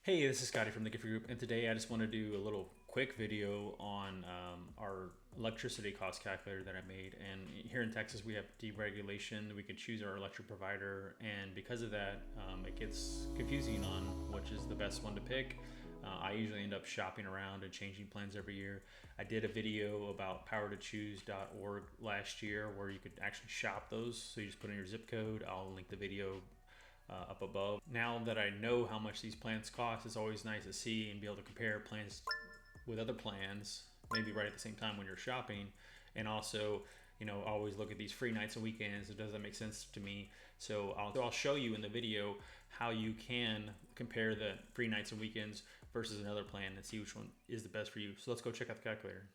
Hey, this is Scotty from the Gifford Group, and today I just want to do a little quick video on our electricity cost calculator that I made. And here in Texas, we have deregulation. We can choose our electric provider, and because of that, it gets confusing on which is the best one to pick. I usually end up shopping around and changing plans every year. I did a video about powertochoose.org last year where you could actually shop those. So you just put in your zip code. I'll link the video up above. Now that I know how much these plans cost, it's always nice to see and be able to compare plans with other plans, maybe right at the same time when you're shopping. And also, always look at these free nights and weekends. Does that make sense to me? So I'll show you in the video how you can compare the free nights and weekends versus another plan and see which one is the best for you. So let's go check out the calculator.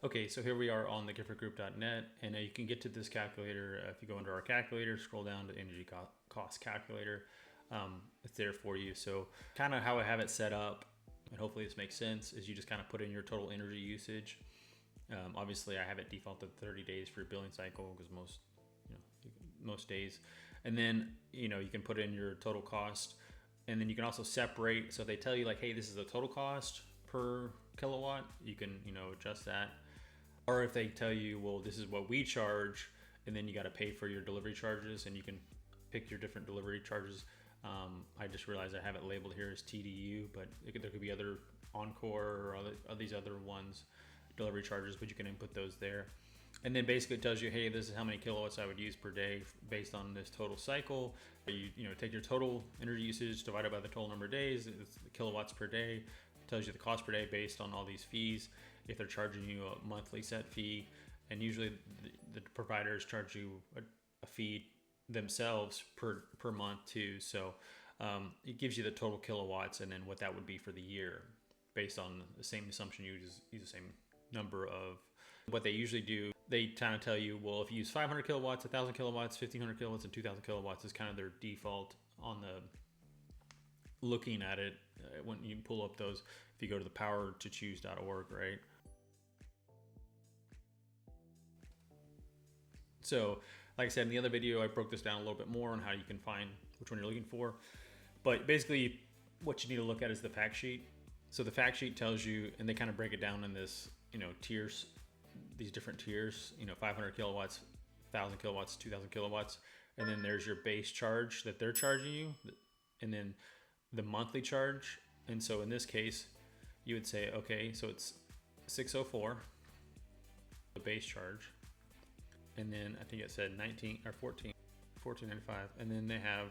Okay, so here we are on the giffordgroup.net, and you can get to this calculator if you go under our calculator, scroll down to energy cost calculator. It's there for you. So kind of how I have it set up, and hopefully this makes sense, is you just kind of put in your total energy usage. Obviously, I have it defaulted 30 days for your billing cycle because most days, and then you can put in your total cost, and then you can also separate. So they tell you like, hey, this is the total cost per kilowatt. You can adjust that. Or if they tell you, well, this is what we charge, and then you got to pay for your delivery charges, and you can pick your different delivery charges. I just realized I have it labeled here as TDU, but there could be other Encore or these other ones, delivery charges, but you can input those there. And then basically it tells you, hey, this is how many kilowatts I would use per day based on this total cycle. You take your total energy usage divided by the total number of days, it's the kilowatts per day. It tells you the cost per day based on all these fees. If they're charging you a monthly set fee, and usually the providers charge you a fee themselves per month too. So it gives you the total kilowatts and then what that would be for the year based on the same assumption. You just use the same number of. What they usually do, they kind of tell you, well, if you use 500 kilowatts, 1,000 kilowatts, 1,500 kilowatts, and 2,000 kilowatts is kind of their default on the looking at it when you pull up those. If you go to the powertochoose.org, right? So like I said in the other video, I broke this down a little bit more on how you can find which one you're looking for. But basically what you need to look at is the fact sheet. So the fact sheet tells you, and they kind of break it down in this, tiers, these different tiers, 500 kilowatts, 1,000 kilowatts, 2,000 kilowatts. And then there's your base charge that they're charging you, and then the monthly charge. And so in this case, you would say, okay, so it's 604, the base charge. And then I think it said 19 or 14.95, and then they have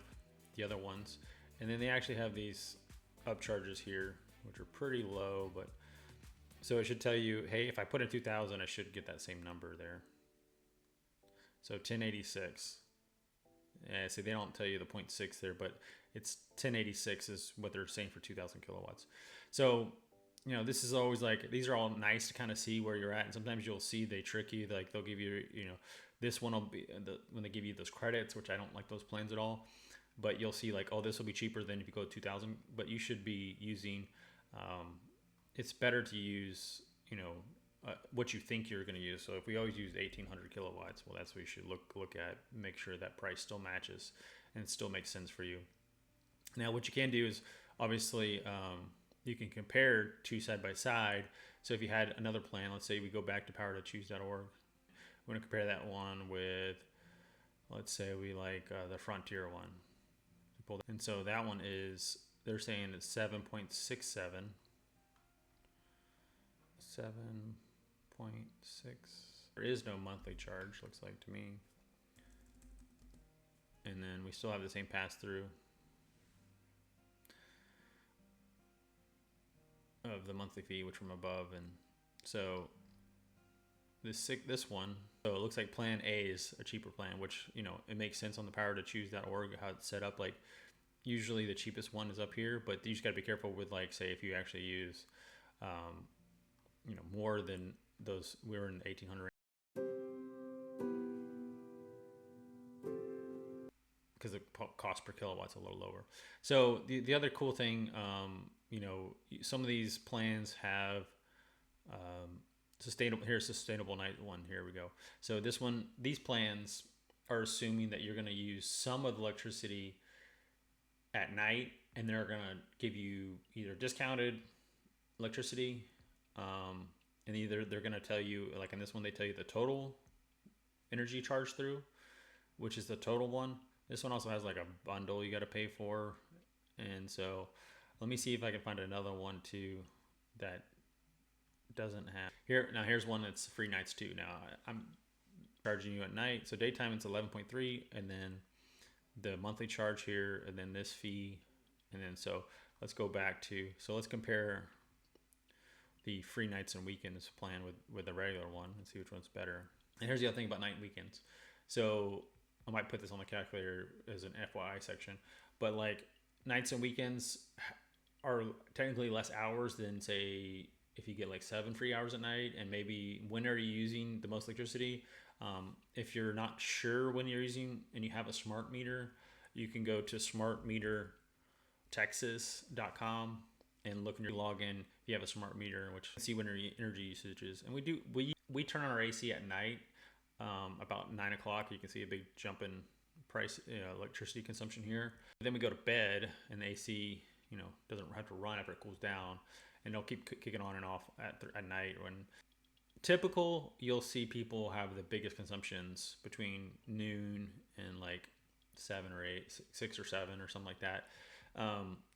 the other ones, and then they actually have these upcharges here which are pretty low, but so it should tell you, hey, if I put in 2,000 I should get that same number there. So 1086. Yeah, see, they don't tell you the 0.6 there, but it's 1086 is what they're saying for 2,000 kilowatts. So this is always like, these are all nice to kind of see where you're at. And sometimes you'll see they trick you, like they'll give you, this one will be when they give you those credits, which I don't like those plans at all. But you'll see like, oh, this will be cheaper than if you go 2,000. But you should be using, it's better to use, what you think you're going to use. So if we always use 1,800 kilowatts, well, that's what you should look at, make sure that price still matches and it still makes sense for you. Now, what you can do is obviously, you can compare two side by side. So if you had another plan, let's say we go back to powertochoose.org, we're going to compare that one with, let's say we like the Frontier one. And so that one is, they're saying it's 7.67. 7.6. There is no monthly charge, looks like to me. And then we still have the same pass through of the monthly fee, which from above. And so this one, so it looks like plan A is a cheaper plan, which it makes sense on the powertochoose.org how it's set up. Like usually the cheapest one is up here, but you just got to be careful with, like, say if you actually use more than those. We're in 1,800 because the cost per kilowatt's a little lower. So the other cool thing, some of these plans have sustainable. Here's sustainable night one. Here we go. So these plans are assuming that you're going to use some of the electricity at night, and they're gonna give you either discounted electricity, and either they're gonna tell you, like in this one, they tell you the total energy charge through, which is the total one. This one also has like a bundle you got to pay for, and so let me see if I can find another one too that doesn't have here. Now here's one that's free nights too. Now I'm charging you at night, so daytime it's 11.3, and then the monthly charge here, and then this fee, and then so let's go back to, so let's compare the free nights and weekends plan with the regular one and see which one's better. And here's the other thing about night and weekends. So I might put this on the calculator as an FYI section, but like nights and weekends are technically less hours than, say, if you get like 7 free hours at night, and maybe when are you using the most electricity. If you're not sure when you're using and you have a smart meter, you can go to smartmetertexas.com and look and log in if you have a smart meter, which see when your energy usage is. And we turn on our AC at night, about 9 o'clock. You can see a big jump in price, electricity consumption here. Then we go to bed, and the AC, doesn't have to run after it cools down, and they'll keep kicking on and off at night. When typical, you'll see people have the biggest consumptions between noon and like 7 or 8, 6 or 7 or something like that.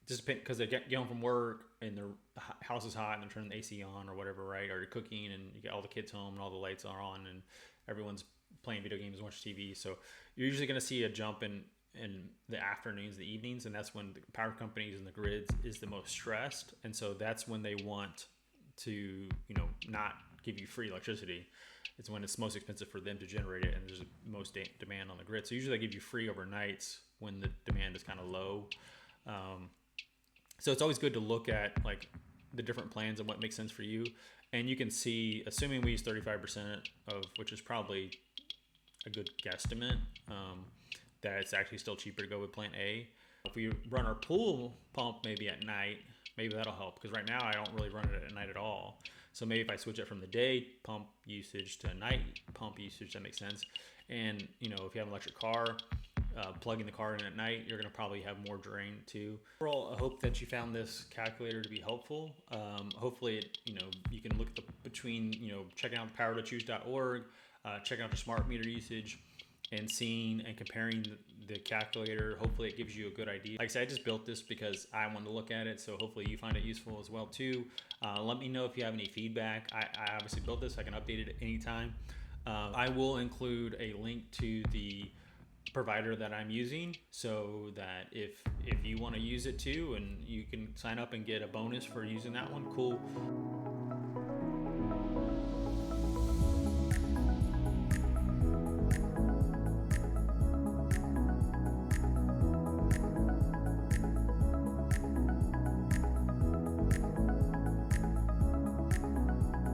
Just because they get home from work and their house is hot and they're turning the AC on or whatever, right? Or you're cooking and you get all the kids home and all the lights are on and everyone's playing video games and watching TV. So you're usually going to see a jump in the afternoons, the evenings, and that's when the power companies and the grids is the most stressed. And so that's when they want to, not give you free electricity. It's when it's most expensive for them to generate it, and there's the most demand on the grid. So usually they give you free overnights when the demand is kind of low. So it's always good to look at like the different plans and what makes sense for you. And you can see, assuming we use 35% of, which is probably a good guesstimate, that it's actually still cheaper to go with plan A. If we run our pool pump maybe at night, maybe that'll help, because right now I don't really run it at night at all. So maybe if I switch it from the day pump usage to night pump usage, that makes sense. And if you have an electric car, plugging the car in at night, you're going to probably have more drain too. Overall, I hope that you found this calculator to be helpful. Hopefully, you can look between, checking out powertochoose.org, checking out your smart meter usage, and seeing and comparing the calculator. Hopefully it gives you a good idea. Like I said, I just built this because I wanted to look at it, so hopefully you find it useful as well too. Let me know if you have any feedback. I obviously built this. I can update it at any time. I will include a link to the provider that I'm using, so that if you want to use it too, and you can sign up and get a bonus for using that one, cool.